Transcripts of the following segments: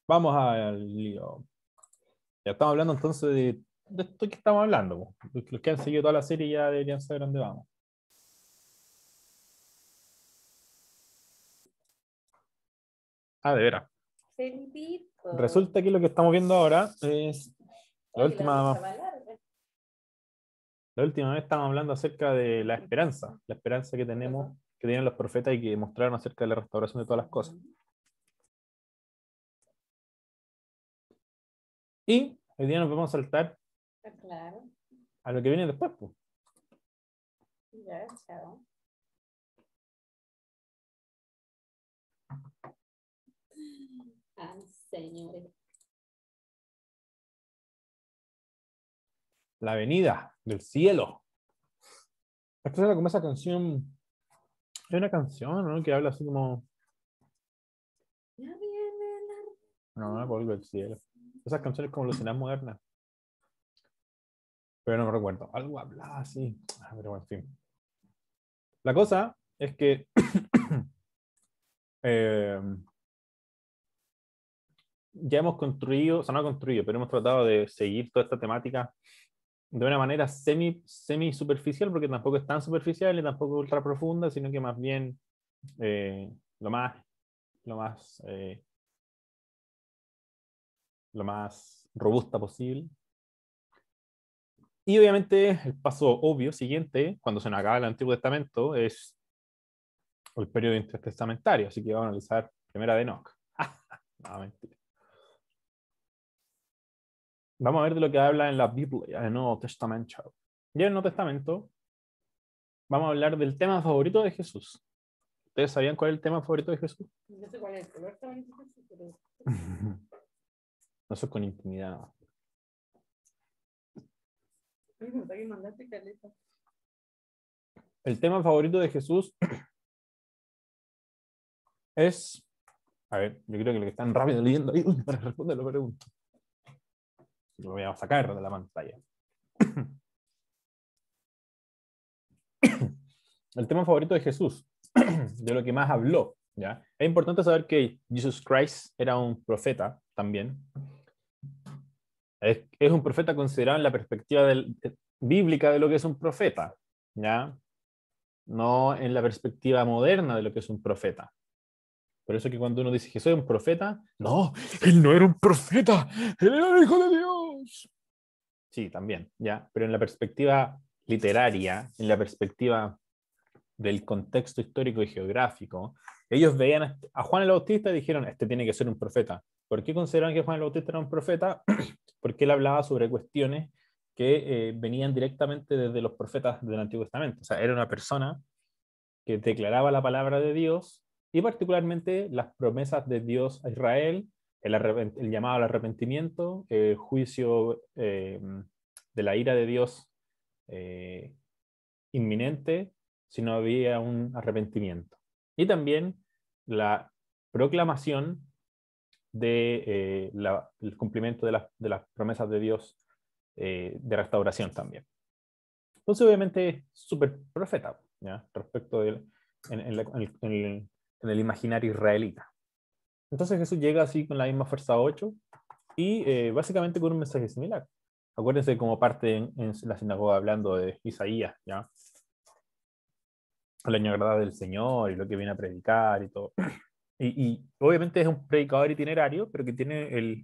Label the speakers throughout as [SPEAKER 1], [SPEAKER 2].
[SPEAKER 1] Vamos al lío. Ya estamos hablando entonces de esto que estamos hablando, po. Los que han seguido toda la serie ya deberían saber dónde vamos. Ah, de veras.
[SPEAKER 2] Felipito.
[SPEAKER 1] Resulta que lo que estamos viendo ahora es la
[SPEAKER 2] Oye, la
[SPEAKER 1] última,
[SPEAKER 2] lista va larga.
[SPEAKER 1] la última vez estamos hablando acerca de la esperanza que tenemos, que tienen los profetas y que mostraron acerca de la restauración de todas las cosas. Y hoy día nos vamos a saltar
[SPEAKER 2] Claro.
[SPEAKER 1] a lo que viene después, pues.
[SPEAKER 2] Ya, chao. Ay, señores.
[SPEAKER 1] La venida del cielo. Esto era como esa canción. Hay una canción, ¿no? Que habla así como.
[SPEAKER 2] Ya viene
[SPEAKER 1] No, polvo del cielo. Esas canciones como Luciana modernas. Pero no me recuerdo. Algo hablaba así. Pero bueno, en fin. La cosa es que eh, ya hemos construido, o sea, no construido, pero hemos tratado de seguir toda esta temática de una manera semi superficial, porque tampoco es tan superficial y tampoco ultra profunda, sino que más bien eh, lo más, lo más, eh, lo más robusta posible. Y obviamente el paso obvio siguiente, cuando se nos acaba el Antiguo Testamento, es el periodo intertestamentario. Así que vamos a analizar primera de Enoch. No, mentira. Vamos a ver de lo que habla en la Biblia, en el Nuevo Testamento. Y en el Nuevo Testamento vamos a hablar del tema favorito de Jesús. ¿Ustedes sabían cuál es el tema favorito de Jesús?
[SPEAKER 2] No sé cuál es el color también, pero
[SPEAKER 1] Eso es con intimidad.
[SPEAKER 2] me gusta que mandaste caleta.
[SPEAKER 1] El tema favorito de Jesús es. A ver, yo creo que lo que están rápido leyendo ahí, para responder la pregunta. Lo voy a sacar de la pantalla. El tema favorito de Jesús, de lo que más habló. ¿Ya? Es importante saber que Jesus Christ era un profeta también. Es un profeta considerado en la perspectiva bíblica de lo que es un profeta, ¿ya? No en la perspectiva moderna de lo que es un profeta. Por eso que cuando uno dice que soy un profeta, no, él no era un profeta, él era el hijo de Dios. Sí, también, ¿ya? Pero en la perspectiva literaria, en la perspectiva del contexto histórico y geográfico, ellos veían a Juan el Bautista y dijeron, este tiene que ser un profeta. ¿Por qué consideraron que Juan el Bautista era un profeta? Porque él hablaba sobre cuestiones que venían directamente desde los profetas del Antiguo Testamento. O sea, era una persona que declaraba la palabra de Dios y particularmente las promesas de Dios a Israel, el llamado al arrepentimiento, el juicio de la ira de Dios inminente si no había un arrepentimiento. Y también la proclamación del cumplimiento de las promesas de Dios de restauración también. Entonces, obviamente, súper profeta, ¿ya? Respecto en el imaginario israelita. Entonces Jesús llega así con la misma fuerza 8 y básicamente con un mensaje similar. Acuérdense como parte en la sinagoga hablando de Isaías, ¿ya? El año agradable del Señor y lo que viene a predicar y todo. Y obviamente es un predicador itinerario, pero que tiene el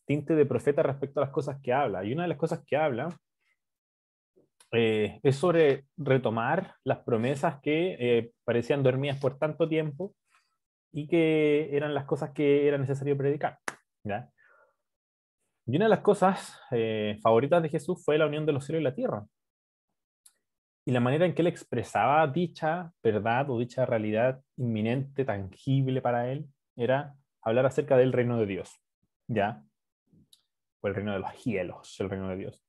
[SPEAKER 1] tinte de profeta respecto a las cosas que habla. Y una de las cosas que habla es sobre retomar las promesas que parecían dormidas por tanto tiempo y que eran las cosas que era necesario predicar, ¿ya? Y una de las cosas favoritas de Jesús fue la unión de los cielos y la tierra. Y la manera en que él expresaba dicha verdad o dicha realidad inminente, tangible para él, era hablar acerca del reino de Dios, ¿ya? O el reino de los cielos, el reino de Dios.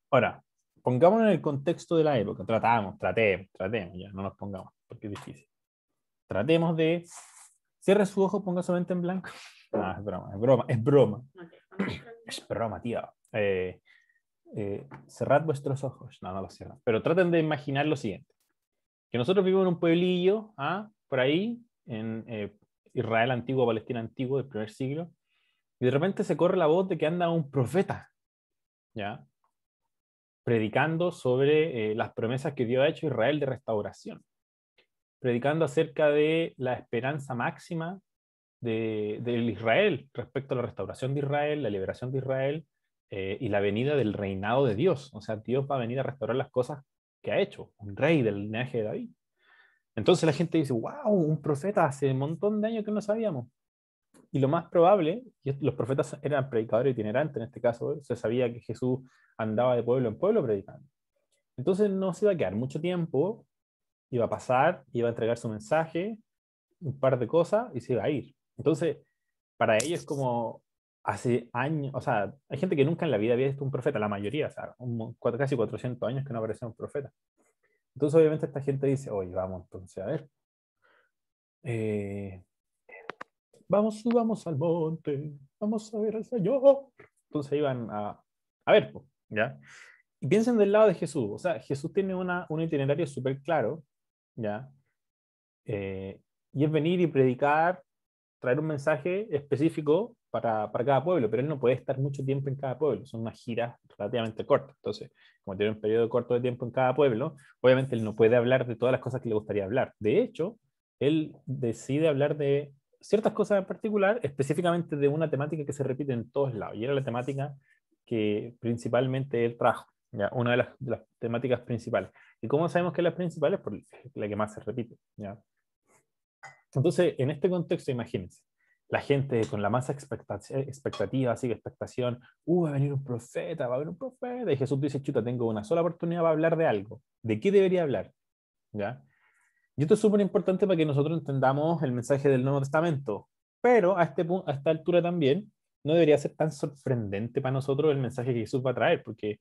[SPEAKER 1] Ahora, pongámonos en el contexto de la época, tratemos, ya, no nos pongamos, porque es difícil. Tratemos de, cierre su ojo, ponga su mente en blanco. No, es broma, es broma, es broma. Es broma, tío. Cerrad vuestros ojos. No, no lo cierran. Pero traten de imaginar lo siguiente. Que nosotros vivimos en un pueblillo, ¿ah? Por ahí, Israel antiguo, Palestina antiguo, del primer siglo, y de repente se corre la voz de que anda un profeta, ¿ya? Predicando sobre las promesas que Dios ha hecho a Israel de restauración, predicando acerca de la esperanza máxima del Israel respecto a la restauración de Israel, la liberación de Israel y la venida del reinado de Dios. O sea, Dios va a venir a restaurar las cosas que ha hecho, un rey del linaje de David. Entonces la gente dice, wow, un profeta hace un montón de años que no sabíamos. Y lo más probable, y los profetas eran predicadores itinerantes en este caso, se sabía que Jesús andaba de pueblo en pueblo predicando. Entonces no se iba a quedar mucho tiempo, iba a pasar, iba a entregar su mensaje, un par de cosas y se iba a ir. Entonces, para ellos es como hace años, o sea, hay gente que nunca en la vida había visto un profeta, la mayoría, o sea, casi 400 años que no aparecía un profeta. Entonces, obviamente, esta gente dice, oye, vamos, entonces, a ver, eh, subamos al monte, vamos a ver al Señor. Entonces iban a ver, pues, ¿ya? Y piensen del lado de Jesús, o sea, Jesús tiene un itinerario súper claro, ¿ya? Y es venir y predicar, traer un mensaje específico para cada pueblo, pero él no puede estar mucho tiempo en cada pueblo, son unas giras relativamente cortas. Entonces, como tiene un periodo corto de tiempo en cada pueblo, obviamente él no puede hablar de todas las cosas que le gustaría hablar. De hecho, él decide hablar de ciertas cosas en particular, específicamente de una temática que se repite en todos lados, y era la temática que principalmente él trajo, ¿ya? Una de las temáticas principales. ¿Y cómo sabemos que es la principal? Es por la que más se repite, ¿ya? Entonces, en este contexto, imagínense, la gente con la más expectativa, sigue expectación, va a venir un profeta, va a venir un profeta, y Jesús dice, chuta, tengo una sola oportunidad para hablar de algo. ¿De qué debería hablar? ¿Ya? Y esto es súper importante para que nosotros entendamos el mensaje del Nuevo Testamento, pero a esta altura también no debería ser tan sorprendente para nosotros el mensaje que Jesús va a traer, porque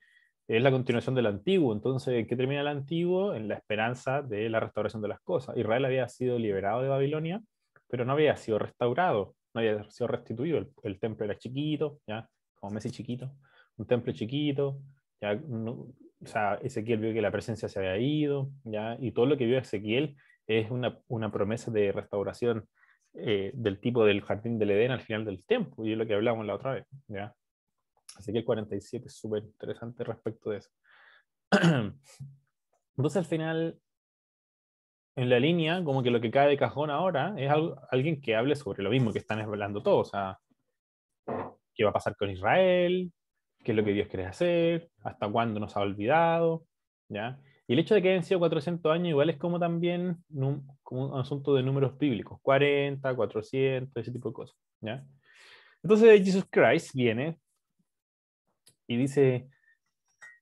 [SPEAKER 1] es la continuación del Antiguo. Entonces, ¿qué termina el Antiguo? En la esperanza de la restauración de las cosas. Israel había sido liberado de Babilonia, pero no había sido restaurado, no había sido restituido. El templo era chiquito, ¿ya? Como Messi chiquito, un templo chiquito, ya o sea, Ezequiel vio que la presencia se había ido, ¿ya? Y todo lo que vio Ezequiel es una promesa de restauración del tipo del jardín del Edén al final del tiempo, y es lo que hablamos la otra vez, ¿ya? Así que el 47 es súper interesante respecto de eso. Entonces al final, en la línea, como que lo que cae de cajón ahora es alguien que hable sobre lo mismo que están hablando todos, o sea, qué va a pasar con Israel, qué es lo que Dios quiere hacer, hasta cuándo nos ha olvidado, ¿ya? Y el hecho de que hayan sido 400 años igual es como también como un asunto de números bíblicos, 40, 400, ese tipo de cosas, ¿ya? Entonces Jesus Christ viene y dice,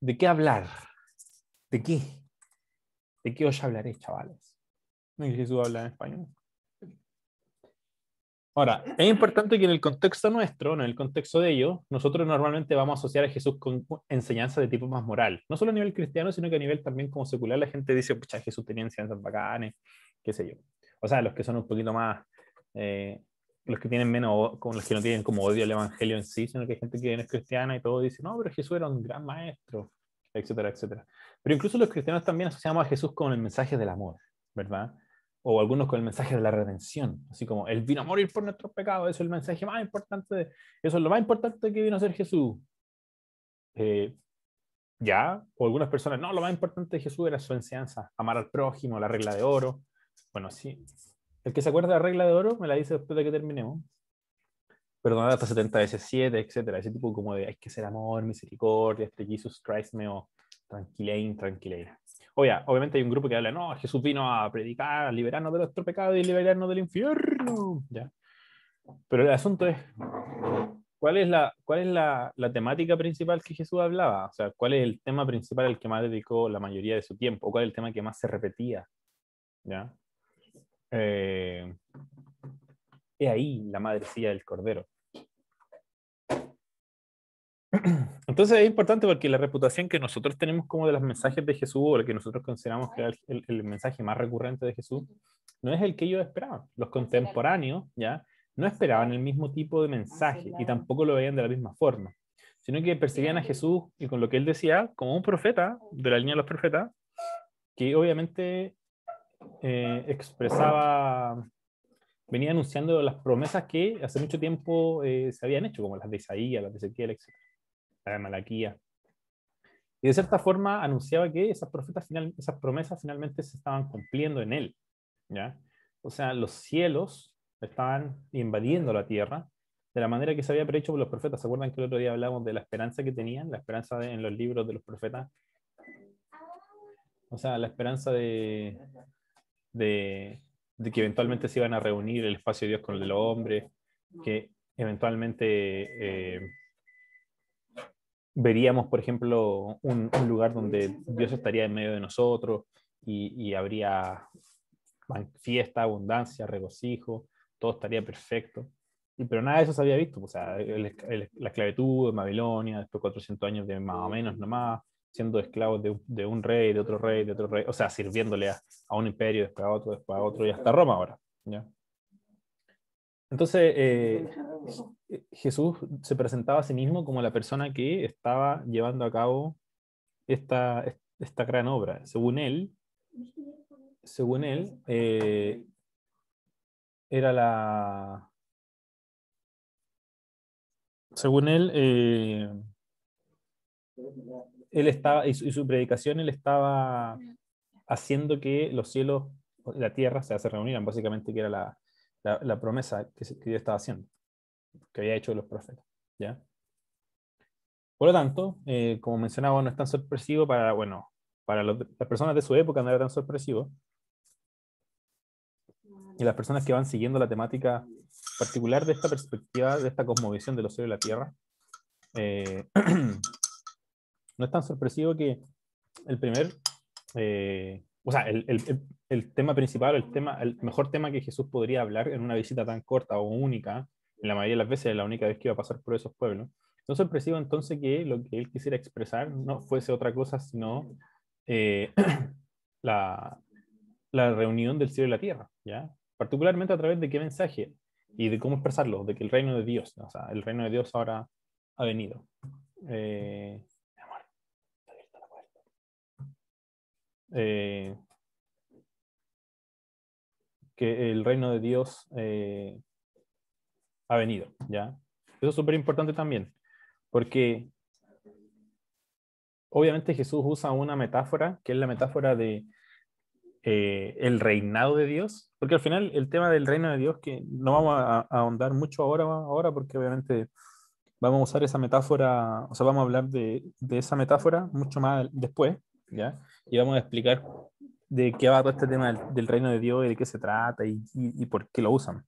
[SPEAKER 1] ¿de qué hablar? ¿De qué? ¿De qué os hablaré, chavales? Y Jesús habla en español. Ahora, es importante que en el contexto nuestro, en el contexto de ellos, nosotros normalmente vamos a asociar a Jesús con enseñanza de tipo más moral. No solo a nivel cristiano, sino que a nivel también como secular, la gente dice, pucha, Jesús tenía enseñanzas bacanes, qué sé yo. O sea, los que son un poquito más, los que tienen menos, con los que no tienen como odio al evangelio en sí, sino que hay gente que no es cristiana y todo dice, no, pero Jesús era un gran maestro, etcétera, etcétera. Pero incluso los cristianos también asociamos a Jesús con el mensaje del amor, ¿verdad? O algunos con el mensaje de la redención, así como Él vino a morir por nuestros pecados, eso es el mensaje más importante, eso es lo más importante que vino a ser Jesús. Eh, ya, o algunas personas, no, lo más importante de Jesús era su enseñanza, amar al prójimo, la regla de oro. Bueno, sí, el que se acuerda de la regla de oro me la dice después de que terminemos. Perdonar hasta 70 veces 7, etcétera. Ese tipo como de hay que ser amor, misericordia, este Jesus Christ meo, tranquilein, tranquilein. Obviamente hay un grupo que habla, no, Jesús vino a predicar, a liberarnos de nuestro pecado y liberarnos del infierno. ¿Ya? Pero el asunto es, ¿cuál es la temática principal que Jesús hablaba? O sea, ¿cuál es el tema principal al que más dedicó la mayoría de su tiempo? ¿Cuál es el tema que más se repetía? ¿Ya? Eh, es ahí la madrecilla del cordero. Entonces es importante porque la reputación que nosotros tenemos como de los mensajes de Jesús, o el que nosotros consideramos que es el mensaje más recurrente de Jesús, no es el que ellos esperaban. Los contemporáneos, ¿ya? No esperaban el mismo tipo de mensaje y tampoco lo veían de la misma forma, sino que percibían a Jesús y con lo que él decía como un profeta de la línea de los profetas, que obviamente expresaba venía anunciando las promesas que hace mucho tiempo se habían hecho, como las de Isaías, las de Ezequiel, etc., la de Malaquía. Y de cierta forma anunciaba que esas promesas finalmente se estaban cumpliendo en él, ¿ya? O sea, los cielos estaban invadiendo la tierra de la manera que se había predicho por los profetas. ¿Se acuerdan que el otro día hablábamos de la esperanza que tenían? La esperanza en los libros de los profetas. O sea, la esperanza de, de que eventualmente se iban a reunir el espacio de Dios con el de los hombres, que eventualmente veríamos, por ejemplo, un lugar donde Dios estaría en medio de nosotros y habría fiesta, abundancia, regocijo, todo estaría perfecto. Pero nada de eso se había visto. O sea, la esclavitud de Babilonia, después 400 años de más o menos nomás, siendo esclavos de un rey, de otro rey, de otro rey, o sea, sirviéndole a un imperio, después a otro, y hasta Roma ahora. ¿Ya? Entonces, Jesús se presentaba a sí mismo como la persona que estaba llevando a cabo esta gran obra. Según él era la... Según él estaba, y su predicación, él estaba haciendo que los cielos, la tierra, se reunieran, básicamente, que era la promesa que Dios estaba haciendo, que había hecho los profetas. ¿Ya? Por lo tanto, como mencionaba, no es tan sorpresivo para, bueno, para las personas de su época no era tan sorpresivo, y las personas que van siguiendo la temática particular de esta perspectiva, de esta cosmovisión de los cielos y la tierra, no es tan sorpresivo que el primer, o sea, el tema principal, el mejor tema que Jesús podría hablar en una visita tan corta o única, en la mayoría de las veces, la única vez que iba a pasar por esos pueblos, no es sorpresivo entonces que lo que él quisiera expresar no fuese otra cosa sino eh, la, la reunión del cielo y la tierra, ¿ya? Particularmente a través de qué mensaje y de cómo expresarlo, de que el reino de Dios, o sea, el reino de Dios ahora ha venido. Mi amor, está abierta la puerta. Que el reino de Dios ha venido, ¿ya? Eso es súper importante también, porque obviamente Jesús usa una metáfora, que es la metáfora de el reinado de Dios, porque al final el tema del reino de Dios, que no vamos a ahondar mucho ahora, porque obviamente vamos a usar esa metáfora, o sea, vamos a hablar de esa metáfora mucho más después, ¿ya? Y vamos a explicar de qué va todo este tema del reino de Dios y de qué se trata y por qué lo usan.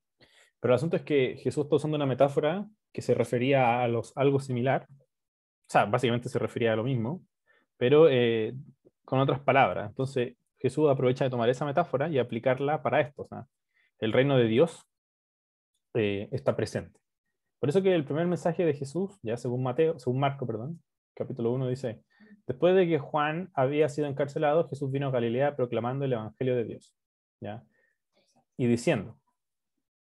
[SPEAKER 1] Pero el asunto es que Jesús está usando una metáfora que se refería a algo similar, o sea, básicamente se refería a lo mismo, pero con otras palabras. Entonces, Jesús aprovecha de tomar esa metáfora y aplicarla para esto. O sea, el reino de Dios está presente. Por eso que el primer mensaje de Jesús, ya según Marco, perdón, capítulo 1 dice, después de que Juan había sido encarcelado, Jesús vino a Galilea proclamando el evangelio de Dios, ¿ya? Y diciendo,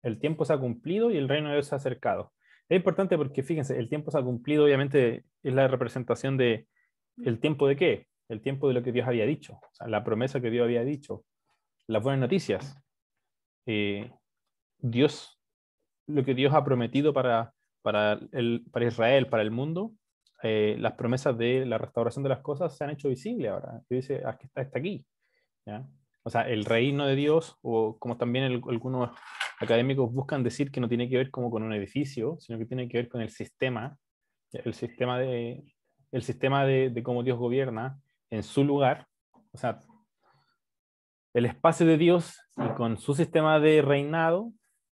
[SPEAKER 1] el tiempo se ha cumplido y el reino de Dios se ha acercado. Es importante porque, fíjense, el tiempo se ha cumplido, obviamente, es la representación de el tiempo de qué, el tiempo de lo que Dios había dicho, o sea, la promesa que Dios había dicho, las buenas noticias. Eh, Dios, lo que Dios ha prometido para Israel, para el mundo, las promesas de la restauración de las cosas se han hecho visibles ahora. Dice, aquí está aquí. ¿Ya? O sea, el reino de Dios, o como también algunos académicos buscan decir que no tiene que ver como con un edificio, sino que tiene que ver con el sistema, ¿ya? El sistema de cómo Dios gobierna en su lugar, o sea, el espacio de Dios y con su sistema de reinado,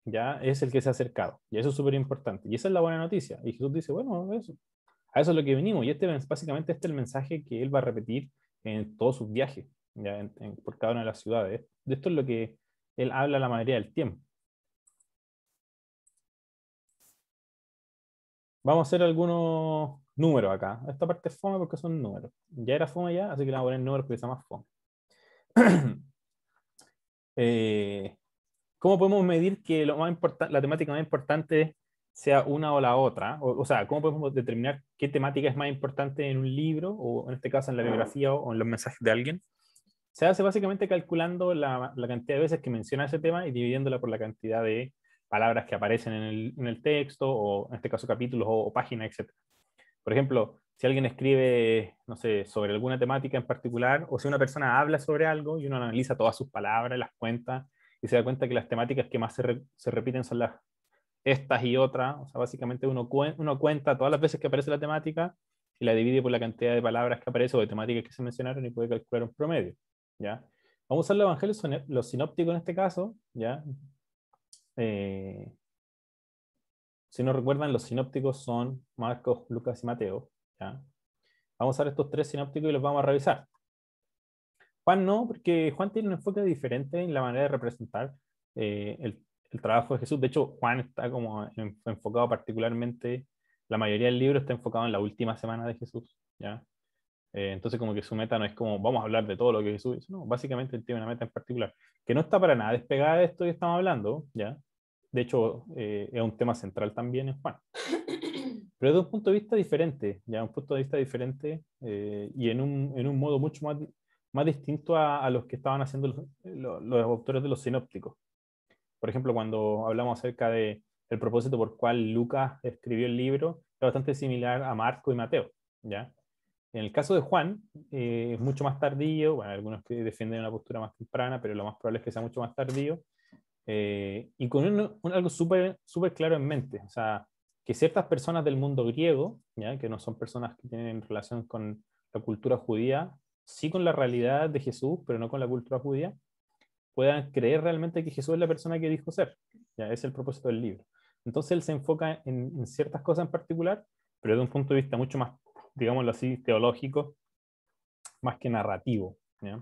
[SPEAKER 1] ya es el que se ha acercado. Y eso es súper importante. Y esa es la buena noticia. Y Jesús dice, bueno, a eso es lo que venimos. Y básicamente este es el mensaje que él va a repetir en todos sus viajes, ya por cada una de las ciudades. De esto es lo que él habla la mayoría del tiempo. Vamos a hacer algunos números acá. Esta parte es fome porque son números. Ya era fome ya, así que le vamos a poner números porque está más fome. eh, ¿Cómo podemos medir que la temática más importante sea una o la otra? O sea, ¿cómo podemos determinar qué temática es más importante en un libro, o en este caso en la biografía o en los mensajes de alguien? Se hace básicamente calculando la cantidad de veces que menciona ese tema y dividiéndola por la cantidad de palabras que aparecen en el texto, o en este caso capítulos o páginas, etc. Por ejemplo, si alguien escribe, no sé, sobre alguna temática en particular, o si una persona habla sobre algo y uno analiza todas sus palabras, las cuenta, y se da cuenta que las temáticas que más se repiten son estas y otras. O sea, básicamente uno cuenta todas las veces que aparece la temática y la divide por la cantidad de palabras que aparece o de temáticas que se mencionaron y puede calcular un promedio. ¿Ya? Vamos a usar los evangelios, los sinópticos en este caso. ¿Ya? Eh, si no recuerdan, los sinópticos son Marcos, Lucas y Mateo. ¿Ya? Vamos a usar estos tres sinópticos y los vamos a revisar. Juan no, porque Juan tiene un enfoque diferente en la manera de representar el trabajo de Jesús. De hecho, Juan está como enfocado particularmente, la mayoría del libro está enfocado en la última semana de Jesús. ¿Ya? Entonces como que su meta no es como vamos a hablar de todo lo que Jesús hizo, no, básicamente él tiene una meta en particular, que no está para nada despegada de esto que estamos hablando, ¿ya? De hecho, es un tema central también en Juan. Pero desde un punto de vista diferente, ya un punto de vista diferente y en un modo mucho más distinto a los que estaban haciendo los autores de los sinópticos. Por ejemplo, cuando hablamos acerca de el propósito por cual Lucas escribió el libro, es bastante similar a Marco y Mateo, ¿ya? En el caso de Juan, es mucho más tardío, bueno, algunos que defienden una postura más temprana, pero lo más probable es que sea mucho más tardío, y con algo súper claro en mente, o sea, que ciertas personas del mundo griego, ¿ya? Que no son personas que tienen relación con la cultura judía, sí con la realidad de Jesús, pero no con la cultura judía, puedan creer realmente que Jesús es la persona que dijo ser. Ya, ese es el propósito del libro. Entonces él se enfoca en ciertas cosas en particular, pero de un punto de vista mucho más, digámoslo así, teológico, más que narrativo. ¿Ya?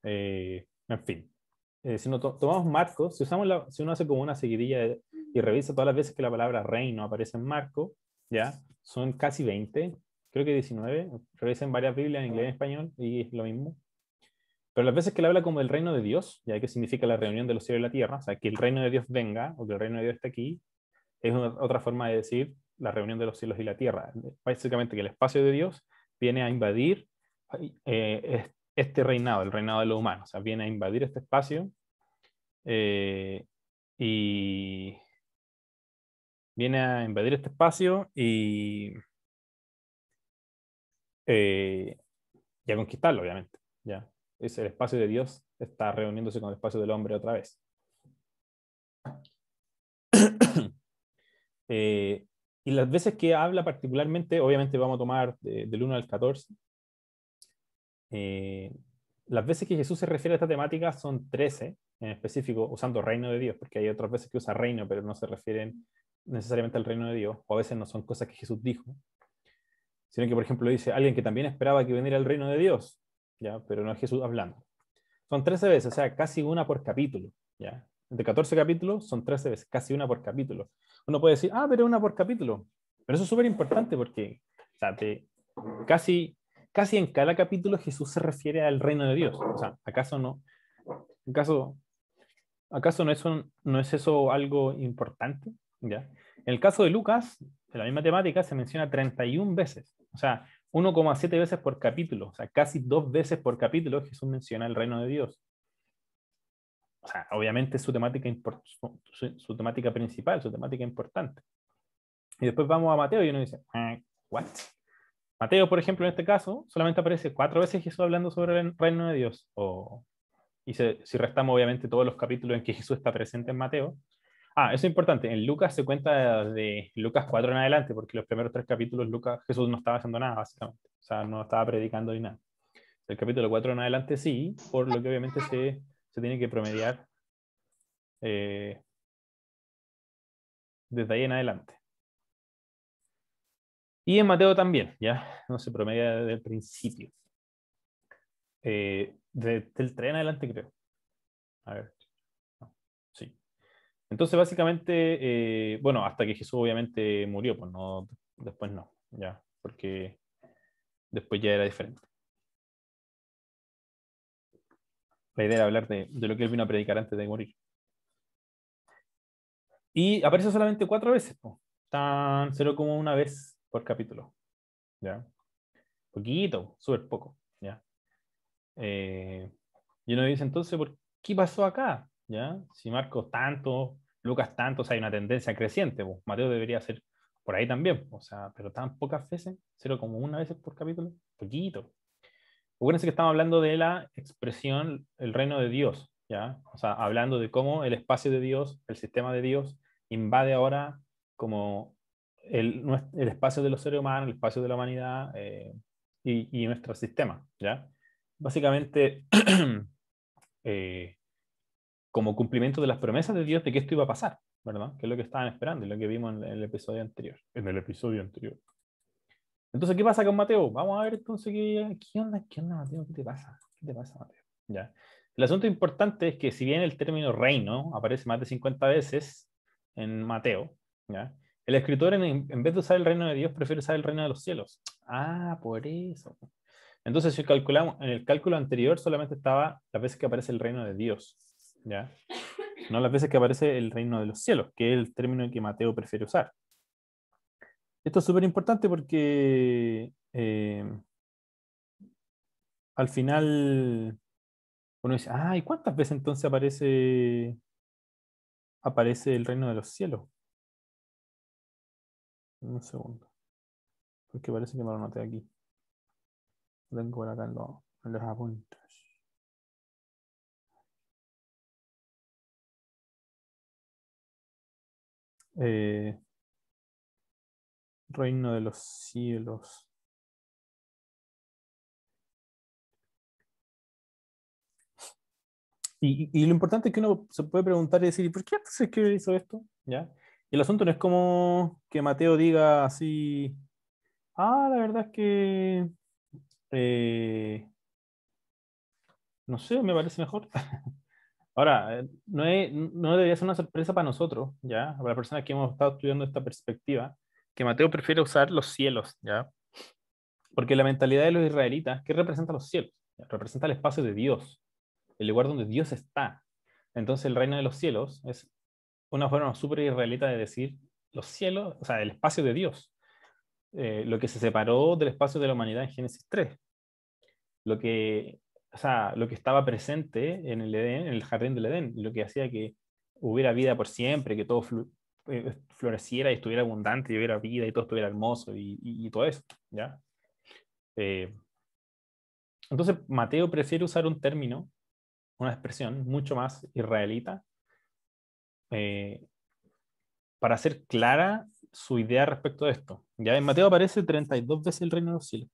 [SPEAKER 1] En fin, si no tomamos Marcos, si uno hace como una seguidilla y revisa todas las veces que la palabra reino aparece en Marcos, ¿ya? Son casi 20, creo que 19, revisen varias Biblias en inglés y en español y es lo mismo. Pero las veces que él habla como del reino de Dios, ya que significa la reunión de los cielos y la tierra, o sea, que el reino de Dios venga o que el reino de Dios esté aquí, es otra forma de decir la reunión de los cielos y la tierra. Básicamente que el espacio de Dios viene a invadir este reinado, el reinado de los humanos, o sea, viene a invadir este espacio eh, y viene a invadir este espacio eh, y a conquistarlo, obviamente. ¿Ya? Es el espacio de Dios, está reuniéndose con el espacio del hombre otra vez. Eh, y las veces que habla particularmente, obviamente vamos a tomar del 1 al 14, las veces que Jesús se refiere a esta temática son 13, en específico usando reino de Dios, porque hay otras veces que usa reino, pero no se refieren necesariamente al reino de Dios, o a veces no son cosas que Jesús dijo, sino que, por ejemplo, dice alguien que también esperaba que viniera el reino de Dios, ¿ya? Pero no es Jesús hablando. Son 13 veces, o sea, casi una por capítulo, ¿ya? De 14 capítulos son 13 veces, casi una por capítulo. Uno puede decir, ah, pero una por capítulo. Pero eso es súper importante porque, o sea, casi en cada capítulo Jesús se refiere al reino de Dios. O sea, ¿acaso no? ¿Acaso, acaso no es eso algo importante? ¿Ya? En el caso de Lucas, en la misma temática, se menciona 31 veces. O sea, 1,7 veces por capítulo. O sea, casi 2 veces por capítulo Jesús menciona el reino de Dios. O sea, obviamente es su temática principal, su temática importante. Y después vamos a Mateo y uno dice, ¿what? Mateo, por ejemplo, en este caso, solamente aparece 4 veces Jesús hablando sobre el reino de Dios. Si restamos, obviamente, todos los capítulos en que Jesús está presente en Mateo. Eso es importante. En Lucas se cuenta de Lucas 4 en adelante, porque los primeros 3 capítulos Jesús no estaba haciendo nada, básicamente. O sea, no estaba predicando ni nada. El capítulo 4 en adelante sí, por lo que obviamente se tiene que promediar eh, desde ahí en adelante. Y en Mateo también, ¿ya? No se promedia desde el principio. Del 3 en adelante, creo. A ver. No, sí. Entonces, básicamente, bueno, hasta que Jesús obviamente murió, pues no, después no, ya, porque después ya era diferente. La idea era hablar de lo que él vino a predicar antes de morir. Y aparece solamente 4 veces, pues. Tan 0,1 vez por capítulo, ¿ya? Poquito, súper poco, ¿ya? Y uno dice, entonces, ¿por qué pasó acá? ¿Ya? Si Marcos tanto, Lucas tanto, o sea, hay una tendencia creciente, pues Mateo debería ser por ahí también, o sea, pero tan pocas veces, 0,1 veces por capítulo, poquito. Acuérdense que estamos hablando de la expresión, el reino de Dios, ¿ya? O sea, hablando de cómo el espacio de Dios, el sistema de Dios, invade ahora como el espacio de los seres humanos, el espacio de la humanidad y nuestro sistema, ¿ya? Básicamente, eh, como cumplimiento de las promesas de Dios de que esto iba a pasar, ¿verdad? Que es lo que estaban esperando y lo que vimos en el episodio anterior. En el episodio anterior. Entonces, ¿qué pasa con Mateo? Vamos a ver entonces qué onda, Mateo, ¿qué te pasa? ¿Qué te pasa, Mateo? Ya. El asunto importante es que si bien el término reino aparece más de 50 veces en Mateo, ¿ya? El escritor en vez de usar el reino de Dios prefiere usar el reino de los cielos. Ah, por eso. Entonces, si calculamos, en el cálculo anterior solamente estaba las veces que aparece el reino de Dios, ¿ya? No las veces que aparece el reino de los cielos, que es el término que Mateo prefiere usar. Esto es súper importante porque al final uno dice, ¿y cuántas veces entonces aparece el reino de los cielos? Un segundo, porque parece que me lo noté aquí. Lo tengo por acá en los apuntes. Eh, reino de los cielos. Y lo importante es que uno se puede preguntar y decir, ¿y por qué entonces que hizo esto? ¿Ya? Y el asunto no es como que Mateo diga así, la verdad es que eh, no sé, me parece mejor. Ahora, no debería ser una sorpresa para nosotros, ¿ya? Para las personas que hemos estado estudiando esta perspectiva, que Mateo prefiere usar los cielos, ¿ya? Porque la mentalidad de los israelitas, ¿qué representa los cielos? ¿Ya? Representa el espacio de Dios, el lugar donde Dios está. Entonces el reino de los cielos es una forma súper israelita de decir los cielos, o sea, el espacio de Dios, lo que se separó del espacio de la humanidad en Génesis 3, lo que, o sea, lo que estaba presente en el Edén, en el jardín del Edén, lo que hacía que hubiera vida por siempre, que todo floreciera y estuviera abundante, y hubiera vida y todo estuviera hermoso y todo eso, ¿ya? Eh, entonces Mateo prefiere usar un término, una expresión mucho más israelita, eh, para hacer clara su idea respecto a esto. Ya en Mateo aparece 32 veces el reino de los cielos.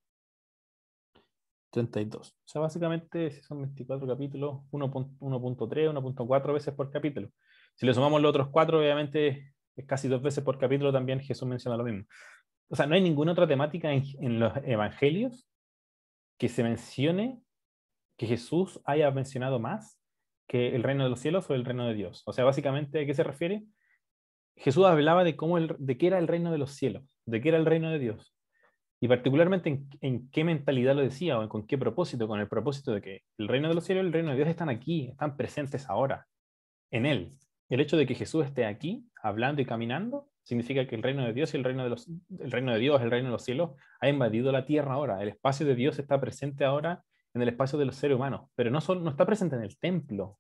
[SPEAKER 1] 32. O sea, básicamente, si son 24 capítulos, 1.3, 1.4 veces por capítulo. Si le sumamos los otros 4, obviamente es casi 2 veces por capítulo también Jesús menciona lo mismo. O sea, no hay ninguna otra temática en los evangelios que se mencione, que Jesús haya mencionado más que el reino de los cielos o el reino de Dios. O sea, básicamente, ¿a qué se refiere? Jesús hablaba de de qué era el reino de los cielos, de qué era el reino de Dios. Y particularmente en qué mentalidad lo decía o con qué propósito, con el propósito de que el reino de los cielos y el reino de Dios están aquí, están presentes ahora, en Él. El hecho de que Jesús esté aquí, hablando y caminando, significa que el reino de Dios y el reino de Dios, el reino de los cielos, ha invadido la tierra ahora. El espacio de Dios está presente ahora en el espacio de los seres humanos, pero no está presente en el templo,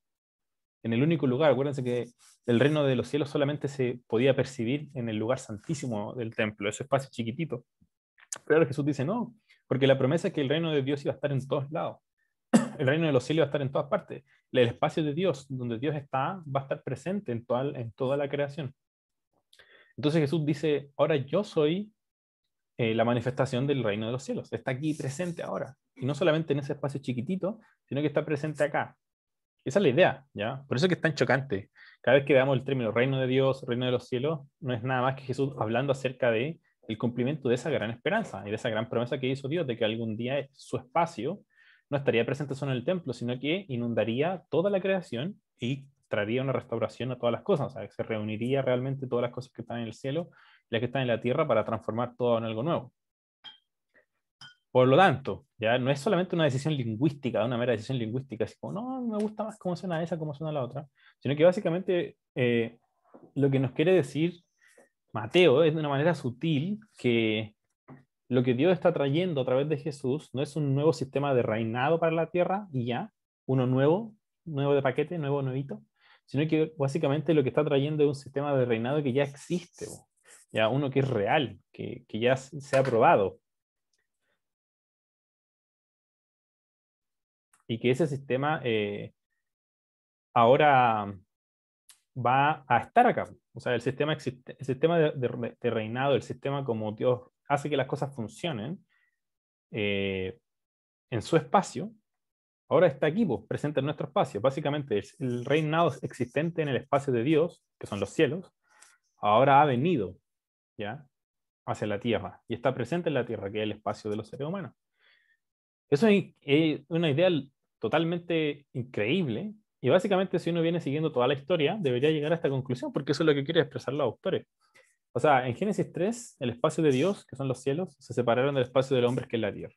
[SPEAKER 1] en el único lugar. Acuérdense que el reino de los cielos solamente se podía percibir en el lugar santísimo del templo, ese espacio chiquitito. Pero ahora Jesús dice no, porque la promesa es que el reino de Dios iba a estar en todos lados. El reino de los cielos iba a estar en todas partes. El espacio de Dios, donde Dios está, va a estar presente en toda la creación. Entonces Jesús dice, ahora yo soy la manifestación del reino de los cielos. Está aquí presente ahora. Y no solamente en ese espacio chiquitito, sino que está presente acá. Esa es la idea, ¿ya? Por eso es que es tan chocante. Cada vez que veamos el término reino de Dios, reino de los cielos, no es nada más que Jesús hablando acerca de el cumplimiento de esa gran esperanza y de esa gran promesa que hizo Dios de que algún día su espacio no estaría presente solo en el templo, sino que inundaría toda la creación y traería una restauración a todas las cosas. O sea, que se reuniría realmente todas las cosas que están en el cielo y las que están en la tierra para transformar todo en algo nuevo. Por lo tanto, ya no es solamente una decisión lingüística, una mera decisión lingüística, así como, no, me gusta más cómo suena esa, cómo suena la otra, sino que básicamente lo que nos quiere decir Mateo es de una manera sutil que lo que Dios está trayendo a través de Jesús no es un nuevo sistema de reinado para la tierra y ya, uno nuevo de paquete, nuevito, sino que básicamente lo que está trayendo es un sistema de reinado que ya existe, ya uno que es real, que ya se ha probado, y que ese sistema ahora va a estar acá. O sea, el sistema, el sistema de reinado, el sistema como Dios hace que las cosas funcionen en su espacio, ahora está aquí, pues, presente en nuestro espacio. Básicamente, el reinado existente en el espacio de Dios, que son los cielos, ahora ha venido, ¿ya?, hacia la tierra y está presente en la tierra, que es el espacio de los seres humanos. Eso es una idea totalmente increíble, y básicamente si uno viene siguiendo toda la historia, debería llegar a esta conclusión, porque eso es lo que quieren expresar los autores. O sea, en Génesis 3, el espacio de Dios, que son los cielos, se separaron del espacio del hombre, que es la tierra.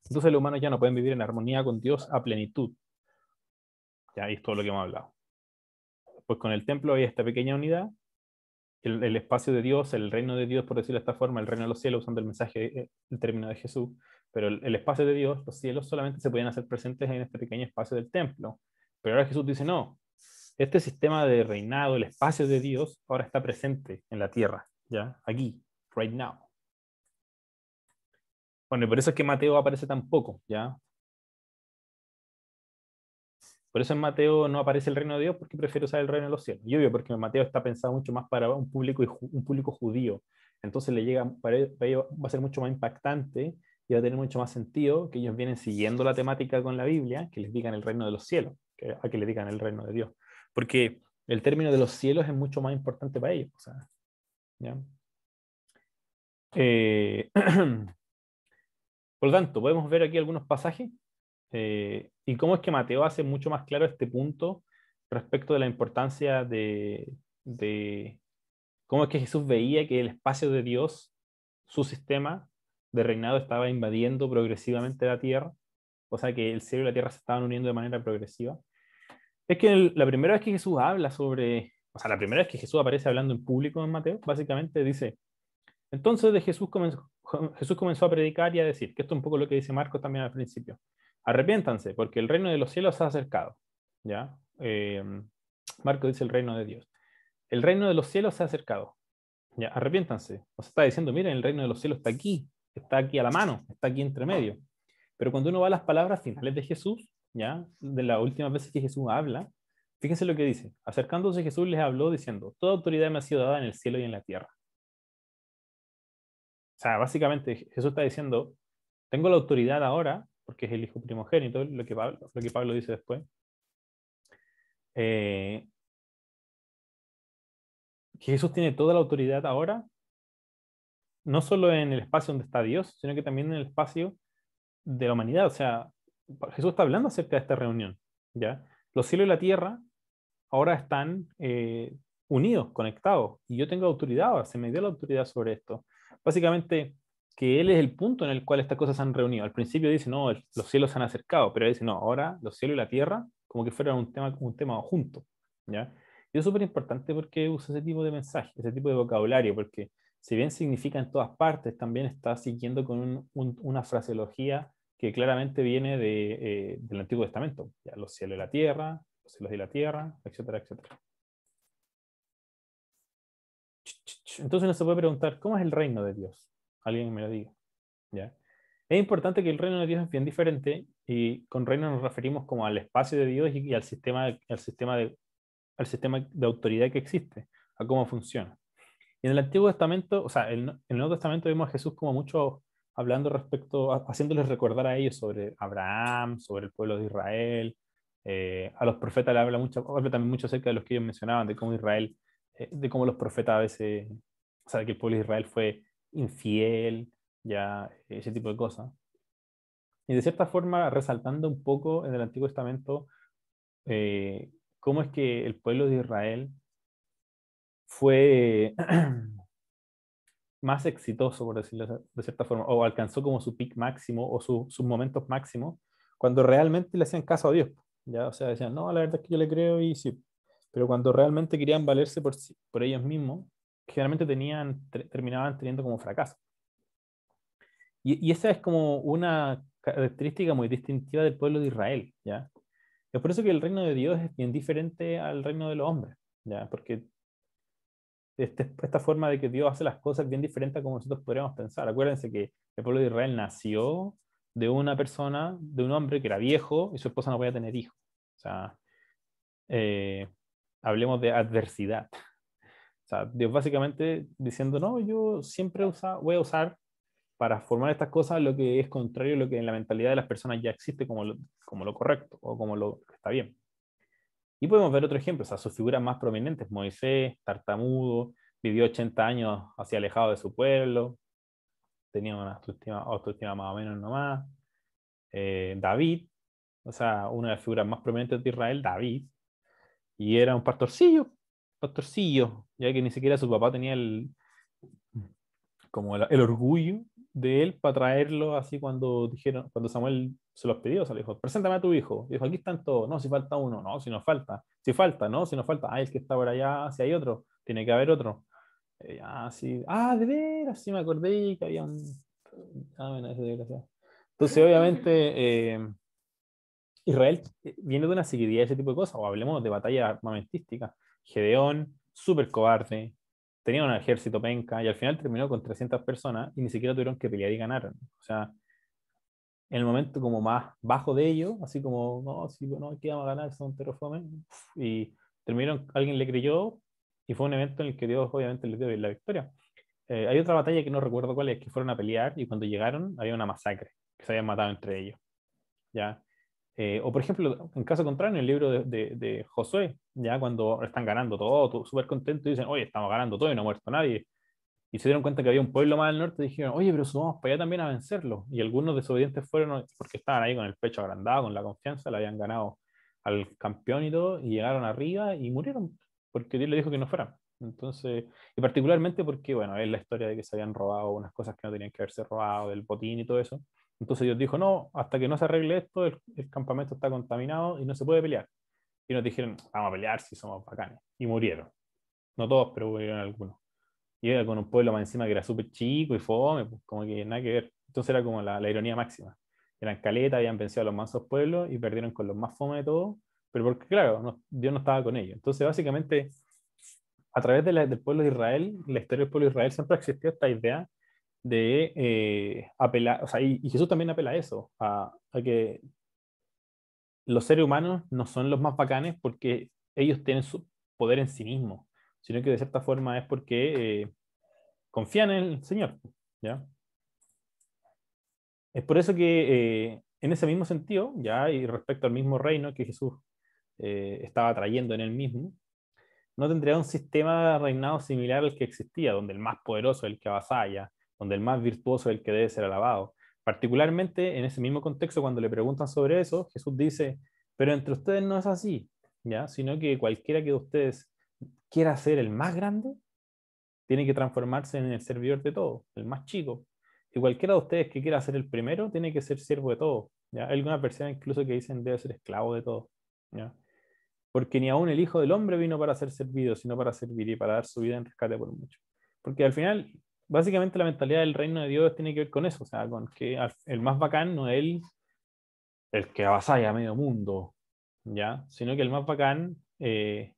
[SPEAKER 1] Entonces los humanos ya no pueden vivir en armonía con Dios a plenitud. Ya, y es todo lo que hemos hablado. Pues con el templo hay esta pequeña unidad, el espacio de Dios, el reino de Dios, por decirlo de esta forma, el reino de los cielos, usando el mensaje, el término de Jesús, pero el espacio de Dios, los cielos, solamente se podían hacer presentes en este pequeño espacio del templo. Pero ahora Jesús dice, no, este sistema de reinado, el espacio de Dios, ahora está presente en la tierra, ¿ya? Aquí, right now. Bueno, y por eso es que Mateo aparece tan poco, ¿ya? Por eso en Mateo no aparece el reino de Dios, porque prefiere usar el reino de los cielos. Y obvio, porque Mateo está pensado mucho más para un público judío. Entonces le llega, para ellos va a ser mucho más impactante y va a tener mucho más sentido que ellos vienen siguiendo la temática con la Biblia, que les digan el reino de los cielos, a que les digan el reino de Dios. Porque el término de los cielos es mucho más importante para ellos. O sea, ¿ya? Por lo tanto, podemos ver aquí algunos pasajes y cómo es que Mateo hace mucho más claro este punto respecto de la importancia de cómo es que Jesús veía que el espacio de Dios, su sistema de reinado, estaba invadiendo progresivamente la tierra, o sea que el cielo y la tierra se estaban uniendo de manera progresiva. Es que la primera vez que Jesús habla sobre, o sea, la primera vez que Jesús aparece hablando en público en Mateo, básicamente dice, entonces Jesús comenzó a predicar y a decir, que esto es un poco lo que dice Marcos también al principio, arrepiéntanse, porque el reino de los cielos se ha acercado. ¿Ya? Marcos dice el reino de Dios. El reino de los cielos se ha acercado. ¿Ya? Arrepiéntanse. O sea, está diciendo, miren, el reino de los cielos está aquí a la mano, está aquí entre medio. Pero cuando uno va a las palabras finales de Jesús, ¿ya?, de las últimas veces que Jesús habla, fíjense lo que dice. Acercándose Jesús les habló diciendo, toda autoridad me ha sido dada en el cielo y en la tierra. O sea, básicamente Jesús está diciendo, tengo la autoridad ahora, porque es el hijo primogénito, lo que Pablo dice después, que Jesús tiene toda la autoridad ahora, no solo en el espacio donde está Dios, sino que también en el espacio de la humanidad. O sea, Jesús está hablando acerca de esta reunión, ¿ya? Los cielos y la tierra ahora están unidos, conectados, y yo tengo autoridad ahora, se me dio la autoridad sobre esto. Básicamente, que Él es el punto en el cual estas cosas se han reunido. Al principio dice, no, los cielos se han acercado, pero Él dice, no, ahora los cielos y la tierra como que fueran un tema junto, ¿ya? Y es súper importante porque usa ese tipo de mensaje, ese tipo de vocabulario, porque si bien significa en todas partes, también está siguiendo con una fraseología que claramente viene del Antiguo Testamento, ¿ya? Los cielos y la tierra, los cielos y la tierra, etcétera, etcétera. Entonces uno se puede preguntar, ¿cómo es el reino de Dios? Alguien me lo diga, ¿ya? Es importante que el reino de Dios es bien diferente, y con reino nos referimos como al espacio de Dios y al sistema de autoridad que existe, a cómo funciona. Y en el Antiguo Testamento, o sea, en el Nuevo Testamento vemos a Jesús como mucho hablando haciéndoles recordar a ellos sobre Abraham, sobre el pueblo de Israel. A los profetas le habla también mucho acerca de los que ellos mencionaban, de cómo Israel, de cómo los profetas a veces, o sea, que el pueblo de Israel fue infiel, ya, ese tipo de cosas. Y de cierta forma, resaltando un poco en el Antiguo Testamento cómo es que el pueblo de Israel fue más exitoso, por decirlo de cierta forma, o alcanzó como su peak máximo o sus momentos máximos, cuando realmente le hacían caso a Dios. ¿Ya? O sea, decían, no, la verdad es que yo le creo y sí. Pero cuando realmente querían valerse por ellos mismos, generalmente terminaban teniendo como fracaso. Y esa es como una característica muy distintiva del pueblo de Israel, ¿ya? Es por eso que el reino de Dios es bien diferente al reino de los hombres, ¿ya? Porque esta forma de que Dios hace las cosas es bien diferente a como nosotros podríamos pensar. Acuérdense que el pueblo de Israel nació de una persona, de un hombre que era viejo y su esposa no podía tener hijos. O sea, eh, hablemos de adversidad. O sea, Dios básicamente diciendo, no, yo siempre voy a usar para formar estas cosas lo que es contrario a lo que en la mentalidad de las personas ya existe como lo correcto o como lo que está bien. Y podemos ver otro ejemplo, o sea, sus figuras más prominentes, Moisés, tartamudo, vivió 80 años así alejado de su pueblo, tenía una autoestima más o menos nomás. David, o sea, una de las figuras más prominentes de Israel, David, y era un pastorcillo, ya que ni siquiera su papá tenía como el orgullo de él para traerlo así cuando Samuel se los pidió, o sea, le dijo, preséntame a tu hijo. Y dijo, aquí están todos, no, si falta uno, no, si nos falta, si falta, no, si nos falta, el que está por allá, si hay otro, tiene que haber otro. Sí, de veras, sí me acordé que había un... bueno, ese desgraciado. Entonces, obviamente, Israel viene de una seguidilla de ese tipo de cosas, o hablemos de batalla armamentística. Gedeón, súper cobarde, tenía un ejército penca y al final terminó con 300 personas y ni siquiera tuvieron que pelear y ganaron. O sea, en el momento como más bajo de ellos, así como, no, sí, no, aquí vamos a ganar, son terrafome, y terminaron, alguien le creyó y fue un evento en el que Dios obviamente les dio la victoria. Hay otra batalla que no recuerdo cuál es, que fueron a pelear y cuando llegaron había una masacre, que se habían matado entre ellos. ¿Ya? O por ejemplo, en caso contrario, en el libro de Josué, ya cuando están ganando todo súper contentos y dicen, oye, estamos ganando todo y no ha muerto nadie. Y se dieron cuenta que había un pueblo más al norte y dijeron, oye, pero subamos para allá también a vencerlo. Y algunos desobedientes fueron porque estaban ahí con el pecho agrandado, con la confianza, le habían ganado al campeón y todo, y llegaron arriba y murieron, porque Dios le dijo que no fueran. Entonces, y particularmente porque, bueno, es la historia de que se habían robado unas cosas que no tenían que haberse robado, del botín y todo eso. Entonces Dios dijo, no, hasta que no se arregle esto, el campamento está contaminado y no se puede pelear. Y nos dijeron, vamos a pelear si somos bacanes. Y murieron. No todos, pero murieron algunos. Y era con un pueblo más encima que era súper chico y fome, pues, como que nada que ver. Entonces era como la ironía máxima. Eran caletas, habían vencido a los mansos pueblos y perdieron con los más fome de todos, pero porque, claro, Dios no estaba con ellos. Entonces, básicamente, a través del pueblo de Israel, la historia del pueblo de Israel, siempre existió esta idea de apelar, o sea, y Jesús también apela a eso, a que los seres humanos no son los más bacanes porque ellos tienen su poder en sí mismos, sino que de cierta forma es porque confían en el Señor, ¿ya? Es por eso que en ese mismo sentido, ya, y respecto al mismo reino que Jesús estaba trayendo en él mismo, no tendría un sistema de reinado similar al que existía, donde el más poderoso es el que avasalla, donde el más virtuoso es el que debe ser alabado. Particularmente en ese mismo contexto, cuando le preguntan sobre eso, Jesús dice, pero entre ustedes no es así, ¿ya? Sino que cualquiera que de ustedes quiera ser el más grande, tiene que transformarse en el servidor de todos, el más chico. Y cualquiera de ustedes que quiera ser el primero, tiene que ser siervo de todos. ¿Ya? Hay algunas versiones incluso que dicen debe ser esclavo de todos. ¿Ya? Porque ni aún el Hijo del Hombre vino para ser servido, sino para servir y para dar su vida en rescate por mucho. Porque al final, básicamente la mentalidad del reino de Dios tiene que ver con eso, o sea, con que el más bacán no es el que avasalla a medio mundo, ¿ya? Sino que el más bacán es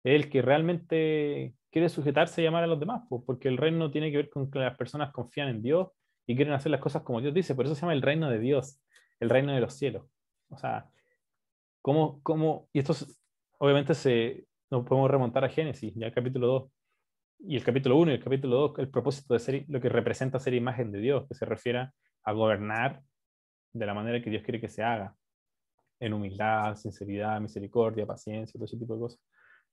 [SPEAKER 1] el que realmente quiere sujetarse y amar a los demás, pues, porque el reino tiene que ver con que las personas confían en Dios y quieren hacer las cosas como Dios dice, por eso se llama el reino de Dios, el reino de los cielos. O sea, y esto obviamente nos podemos remontar a Génesis, ya el capítulo 2 y el capítulo 1 y el capítulo 2 el propósito de ser, lo que representa ser imagen de Dios, que se refiere a gobernar de la manera que Dios quiere que se haga, en humildad, sinceridad, misericordia, paciencia, todo ese tipo de cosas.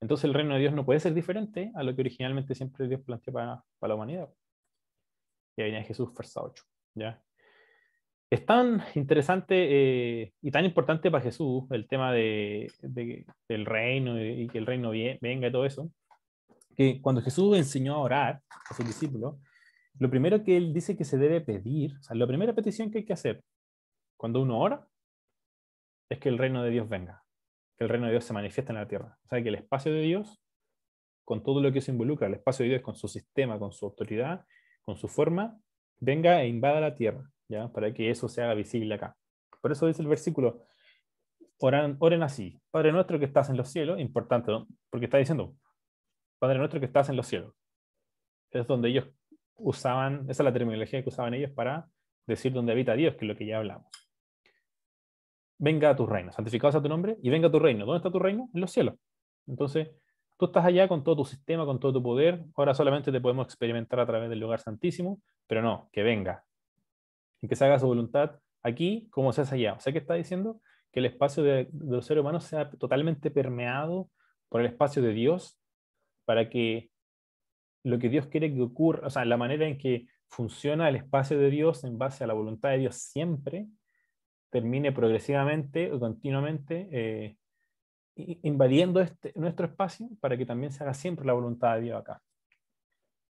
[SPEAKER 1] Entonces el reino de Dios no puede ser diferente a lo que originalmente siempre Dios planteó para la humanidad. Y ahí viene Jesús, verso 8. ¿Ya? Es tan interesante y tan importante para Jesús el tema del reino y que el reino venga y todo eso, que cuando Jesús enseñó a orar a sus discípulos, lo primero que él dice que se debe pedir, o sea, la primera petición que hay que hacer cuando uno ora, es que el reino de Dios venga, que el reino de Dios se manifieste en la tierra. O sea, que el espacio de Dios, con todo lo que se involucra, el espacio de Dios con su sistema, con su autoridad, con su forma, venga e invada la tierra, ¿ya? Para que eso se haga visible acá. Por eso dice el versículo, oren así, Padre nuestro que estás en los cielos, importante, ¿no? Porque está diciendo, Padre nuestro que estás en los cielos. Es donde ellos usaban, esa es la terminología que usaban ellos para decir donde habita Dios, que es lo que ya hablamos. Venga a tu reino, santificado sea tu nombre, y venga a tu reino. ¿Dónde está tu reino? En los cielos. Entonces, tú estás allá con todo tu sistema, con todo tu poder, ahora solamente te podemos experimentar a través del lugar santísimo, pero no, que venga, y que se haga su voluntad aquí como se hace allá. O sea, ¿qué está diciendo? Que el espacio de los seres humanos sea totalmente permeado por el espacio de Dios para que lo que Dios quiere que ocurra, o sea, la manera en que funciona el espacio de Dios en base a la voluntad de Dios siempre termine progresivamente o continuamente invadiendo nuestro espacio para que también se haga siempre la voluntad de Dios acá.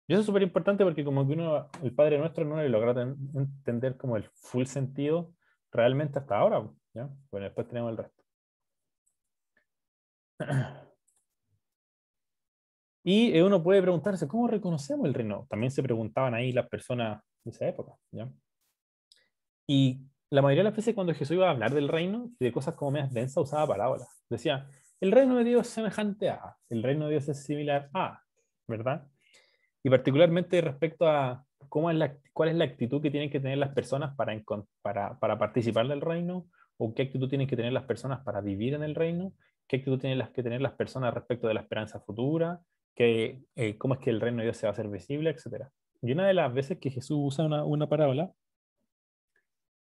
[SPEAKER 1] Y eso es súper importante porque como que uno, el Padre Nuestro no le logra entender como el full sentido realmente hasta ahora, ¿ya? Bueno, después tenemos el resto. Y uno puede preguntarse, ¿cómo reconocemos el reino? También se preguntaban ahí las personas de esa época, ¿ya? Y la mayoría de las veces cuando Jesús iba a hablar del reino y de cosas como más densas, usaba parábolas. Decía, el reino de Dios es semejante a, el reino de Dios es similar a, ¿verdad? Y particularmente respecto a cuál es la actitud que tienen que tener las personas para participar del reino, o qué actitud tienen que tener las personas para vivir en el reino, qué actitud tienen que tener las personas respecto de la esperanza futura, cómo es que el reino de Dios se va a hacer visible, etcétera. Y una de las veces que Jesús usa una parábola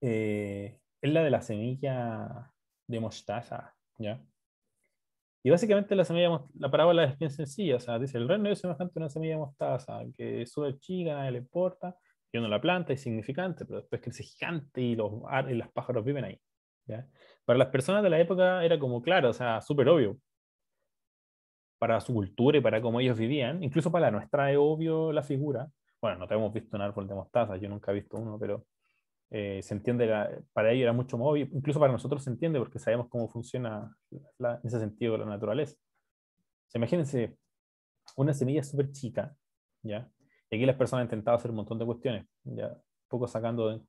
[SPEAKER 1] es la de la semilla de mostaza, ¿ya? Y básicamente la parábola es bien sencilla, o sea, dice, el reino es semejante a una semilla de mostaza, que sube chica, nadie le importa, y uno la planta, es significante, pero después crece gigante y los pájaros viven ahí, ¿ya? Para las personas de la época era como claro, o sea, súper obvio. Para su cultura y para cómo ellos vivían, incluso para la nuestra es obvio la figura. Bueno, no te hemos visto un árbol de mostaza, yo nunca he visto uno, pero se entiende, para ellos era mucho más obvio, incluso para nosotros se entiende porque sabemos cómo funciona en ese sentido la naturaleza. O sea, imagínense una semilla súper chica, ¿ya? Y aquí las personas han intentado hacer un montón de cuestiones, ya, un poco sacando,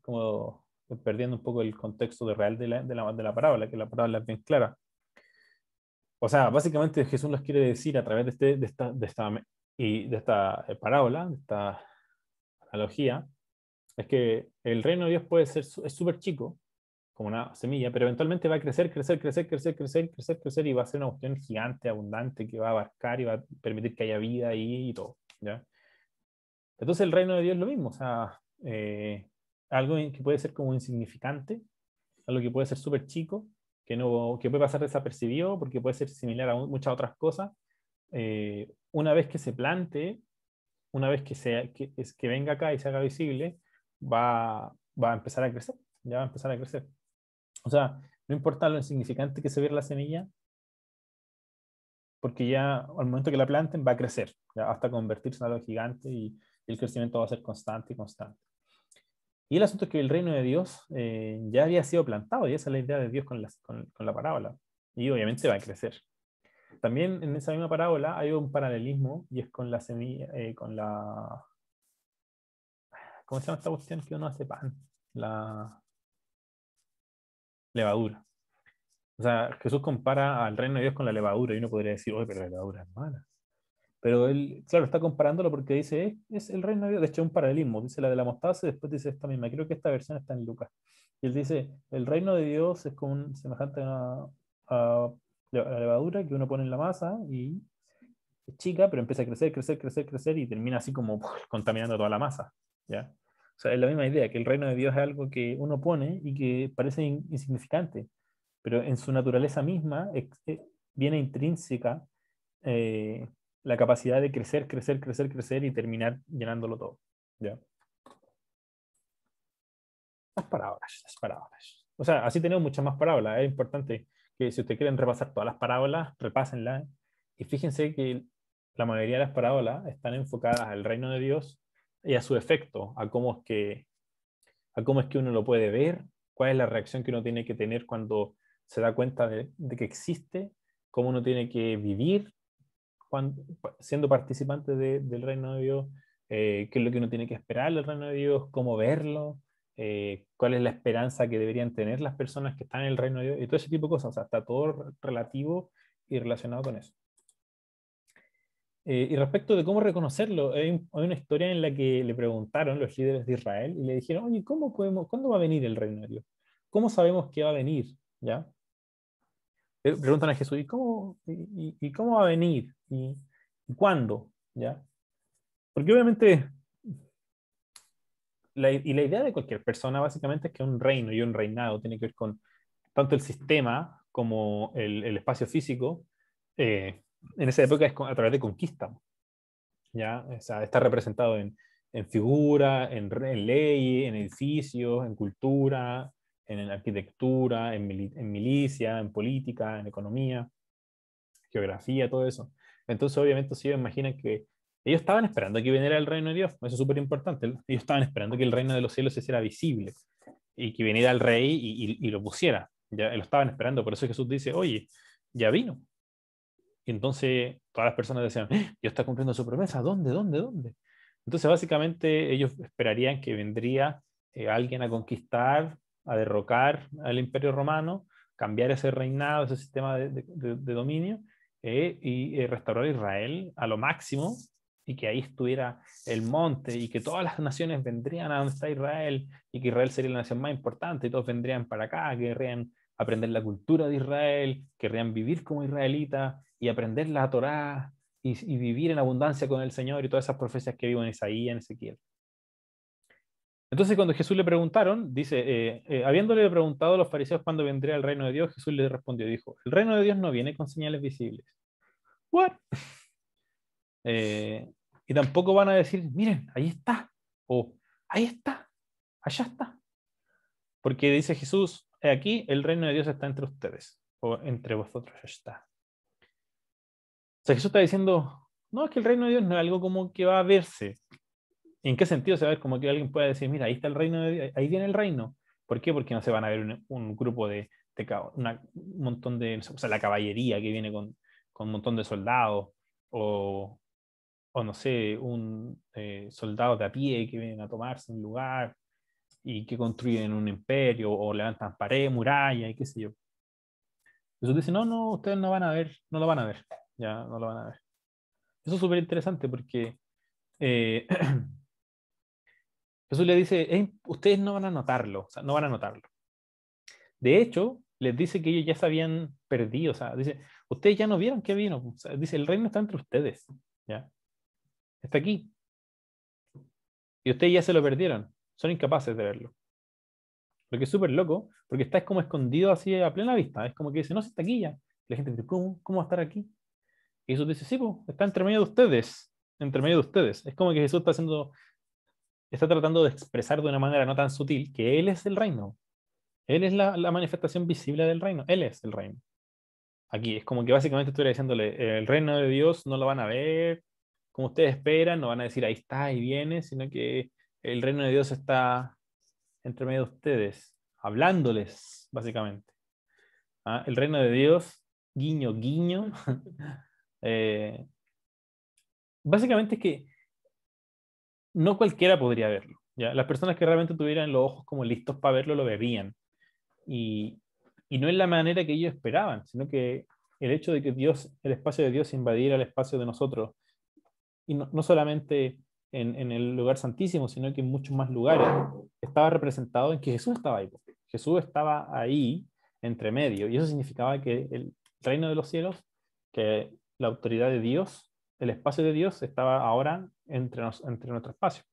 [SPEAKER 1] como perdiendo un poco el contexto real de la parábola, que la parábola es bien clara. O sea, básicamente Jesús nos quiere decir a través de esta parábola, de esta analogía, es que el reino de Dios puede ser, es súper chico, como una semilla, pero eventualmente va a crecer, crecer, crecer, crecer, crecer, crecer, crecer, y va a ser una cuestión gigante, abundante, que va a abarcar y va a permitir que haya vida ahí y todo, ¿ya? Entonces el reino de Dios es lo mismo, o sea, algo que puede ser como insignificante, algo que puede ser súper chico, que puede pasar desapercibido porque puede ser similar a muchas otras cosas, una vez que se plante, una vez que venga acá y se haga visible, va a empezar a crecer, ya va a empezar a crecer. O sea, no importa lo insignificante que se vea la semilla, porque ya al momento que la planten va a crecer, ya hasta convertirse en algo gigante, y el crecimiento va a ser constante y constante. Y el asunto es que el reino de Dios ya había sido plantado, y esa es la idea de Dios con la parábola, y obviamente va a crecer. También en esa misma parábola hay un paralelismo, y es con la semilla, ¿cómo se llama esta cuestión que uno hace pan? La levadura. O sea, Jesús compara al reino de Dios con la levadura, y uno podría decir, oye, pero la levadura es mala. Pero él, claro, está comparándolo porque dice, es el reino de Dios. De hecho, es un paralelismo. Dice la de la mostaza y después dice esta misma. Creo que esta versión está en Lucas. Y él dice, el reino de Dios es como semejante a la levadura que uno pone en la masa, y es chica, pero empieza a crecer, crecer, crecer, crecer, y termina así como contaminando toda la masa, ¿ya? O sea, es la misma idea, que el reino de Dios es algo que uno pone y que parece insignificante, pero en su naturaleza misma viene intrínseca, eh, la capacidad de crecer, crecer, crecer, crecer y terminar llenándolo todo, ¿ya? Las parábolas, las parábolas. O sea, así tenemos muchas más parábolas. Es importante que si ustedes quieren repasar todas las parábolas, repásenlas. Y fíjense que la mayoría de las parábolas están enfocadas al reino de Dios y a su efecto, a cómo es que uno lo puede ver, cuál es la reacción que uno tiene que tener cuando se da cuenta de que existe, cómo uno tiene que vivir siendo participante del reino de Dios, qué es lo que uno tiene que esperar del reino de Dios, cómo verlo, cuál es la esperanza que deberían tener las personas que están en el reino de Dios, y todo ese tipo de cosas. O sea, está todo relativo y relacionado con eso. Y respecto de cómo reconocerlo, hay una historia en la que le preguntaron los líderes de Israel y le dijeron, oye, ¿cuándo va a venir el reino de Dios? ¿Cómo sabemos que va a venir? ¿Ya? Preguntan a Jesús, ¿y cómo va a venir? ¿Y cuándo? ¿Ya? Porque obviamente, la idea de cualquier persona básicamente es que un reino y un reinado tiene que ver con tanto el sistema como el espacio físico. En esa época es a través de conquista. ¿Ya? O sea, está representado en figura, en ley, en edificios, en cultura, en arquitectura, en milicia, en política, en economía, geografía, todo eso. Entonces, obviamente, si ellos imaginan que ellos estaban esperando que viniera el reino de Dios, eso es súper importante. Ellos estaban esperando que el reino de los cielos se hiciera visible y que viniera el rey y lo pusiera. Ya lo estaban esperando, por eso Jesús dice, oye, ya vino. Y entonces todas las personas decían, Dios está cumpliendo su promesa, ¿dónde? Entonces básicamente ellos esperarían que vendría alguien a conquistar, a derrocar al Imperio Romano, cambiar ese reinado, ese sistema de dominio, y restaurar Israel a lo máximo, y que ahí estuviera el monte, y que todas las naciones vendrían a donde está Israel, y que Israel sería la nación más importante, y todos vendrían para acá, querrían aprender la cultura de Israel, querrían vivir como israelitas, y aprender la Torá y vivir en abundancia con el Señor y todas esas profecías que vivo en Isaías, en Ezequiel. Entonces cuando Jesús le preguntaron, dice, habiéndole preguntado a los fariseos cuándo vendría el reino de Dios, Jesús le respondió, dijo, el reino de Dios no viene con señales visibles. ¿What? Y tampoco van a decir, miren, ahí está, o ahí está, allá está. Porque dice Jesús, aquí el reino de Dios está entre ustedes, o entre vosotros está. O sea, Jesús está diciendo, no, es que el reino de Dios no es algo como que va a verse. ¿En qué sentido se va a ver como que alguien pueda decir, mira, ahí está el reino de Dios, ahí viene el reino? ¿Por qué? Porque no se van a ver un grupo un montón de, o sea, la caballería que viene con un montón de soldados, o, o no sé, un soldado de a pie que vienen a tomarse un lugar y que construyen un imperio o levantan paredes, murallas y qué sé yo. Jesús dice, no, ustedes no van a ver, no lo van a ver, ya no lo van a ver. Eso es súper interesante porque eh, Jesús le dice, ustedes no van a notarlo, o sea, no van a notarlo. De hecho, les dice que ellos ya se habían perdido, o sea, dice, ustedes ya no vieron que vino, o sea, dice, el reino está entre ustedes, ¿ya? Está aquí. Y ustedes ya se lo perdieron, son incapaces de verlo. Lo que es súper loco, porque está como escondido así a plena vista, es como que dice, no, si está aquí ya. Y la gente dice, ¿cómo va a estar aquí? Y Jesús dice, sí, pues, está entre medio de ustedes, entre medio de ustedes. Es como que Jesús está tratando de expresar de una manera no tan sutil que Él es el reino. Él es la manifestación visible del reino. Él es el reino. Aquí es como que básicamente estuviera diciéndole, el reino de Dios no lo van a ver como ustedes esperan, no van a decir ahí está, ahí viene, sino que el reino de Dios está entre medio de ustedes, hablándoles, básicamente. ¿Ah? El reino de Dios, guiño, guiño. eh, básicamente es que no cualquiera podría verlo. ¿Ya? Las personas que realmente tuvieran los ojos como listos para verlo, lo verían. Y, y no es la manera que ellos esperaban, sino que el hecho de que Dios, el espacio de Dios invadiera el espacio de nosotros, y no solamente en el lugar santísimo, sino que en muchos más lugares, estaba representado en que Jesús estaba ahí. Jesús estaba ahí, entre medio, y eso significaba que el reino de los cielos, que la autoridad de Dios, el espacio de Dios, estaba ahora entre nuestro espacio.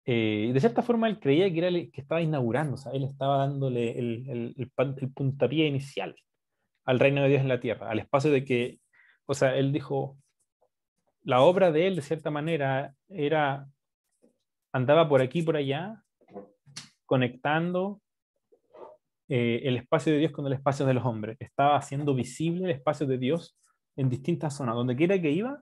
[SPEAKER 1] De cierta forma él creía que era el que estaba inaugurando, o sea, él estaba dándole el puntapié inicial al reino de Dios en la tierra, al espacio de que, o sea, él dijo, la obra de él de cierta manera andaba por aquí y por allá, conectando el espacio de Dios con el espacio de los hombres, estaba haciendo visible el espacio de Dios en distintas zonas, donde quiera que iba,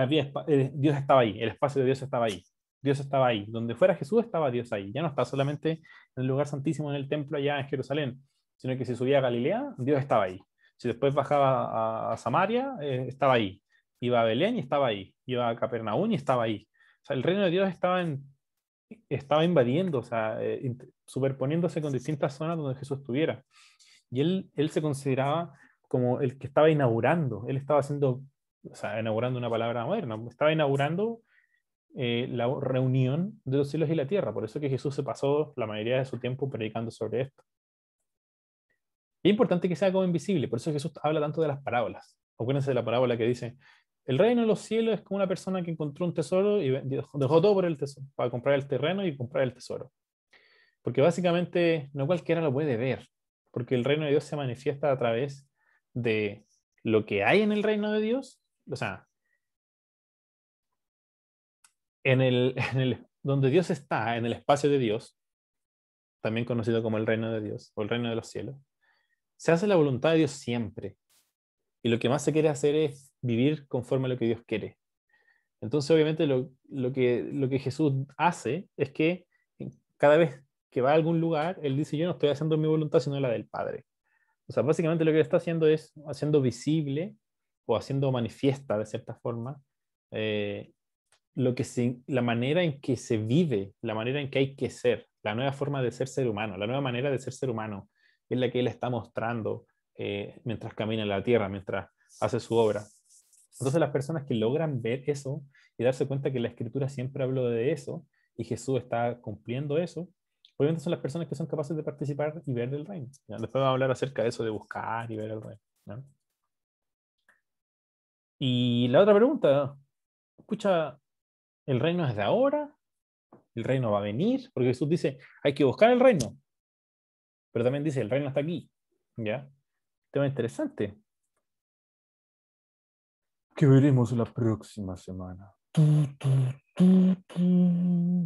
[SPEAKER 1] Dios estaba ahí, el espacio de Dios estaba ahí. Dios estaba ahí. Donde fuera Jesús estaba Dios ahí. Ya no está solamente en el lugar santísimo, en el templo allá en Jerusalén, sino que si subía a Galilea, Dios estaba ahí. Si después bajaba a Samaria, estaba ahí. Iba a Belén y estaba ahí. Iba a Capernaum y estaba ahí. O sea, el reino de Dios estaba invadiendo, o sea, superponiéndose con distintas zonas donde Jesús estuviera. Y él se consideraba como el que estaba inaugurando. Él estaba haciendo, o sea, inaugurando una palabra moderna, estaba inaugurando la reunión de los cielos y la tierra. Por eso que Jesús se pasó la mayoría de su tiempo predicando sobre esto. Y es importante que sea como invisible, por eso Jesús habla tanto de las parábolas. Acuérdense de la parábola que dice, el reino de los cielos es como una persona que encontró un tesoro y dejó todo por el tesoro, para comprar el terreno y comprar el tesoro. Porque básicamente no cualquiera lo puede ver, porque el reino de Dios se manifiesta a través de lo que hay en el reino de Dios, o sea, donde Dios está, en el espacio de Dios, también conocido como el reino de Dios o el reino de los cielos, se hace la voluntad de Dios siempre. Y lo que más se quiere hacer es vivir conforme a lo que Dios quiere. Entonces, obviamente, lo que Jesús hace es que cada vez que va a algún lugar, Él dice, yo no estoy haciendo mi voluntad, sino la del Padre. O sea, básicamente lo que Él está haciendo es haciendo visible o haciendo manifiesta, de cierta forma, eh, la manera en que se vive, la manera en que hay que ser, la nueva forma de ser humano, la nueva manera de ser humano, es la que Él está mostrando mientras camina en la tierra, mientras hace su obra. Entonces las personas que logran ver eso y darse cuenta que la escritura siempre habló de eso y Jesús está cumpliendo eso, obviamente son las personas que son capaces de participar y ver el reino. ¿Ya? Después vamos a hablar acerca de eso, de buscar y ver el reino. ¿Ya? Y la otra pregunta, escucha, ¿el reino es de ahora? ¿El reino va a venir? Porque Jesús dice, hay que buscar el reino, pero también dice, el reino está aquí. ¿Ya? Tema interesante. Que veremos la próxima semana. Tu, tu, tu, tu.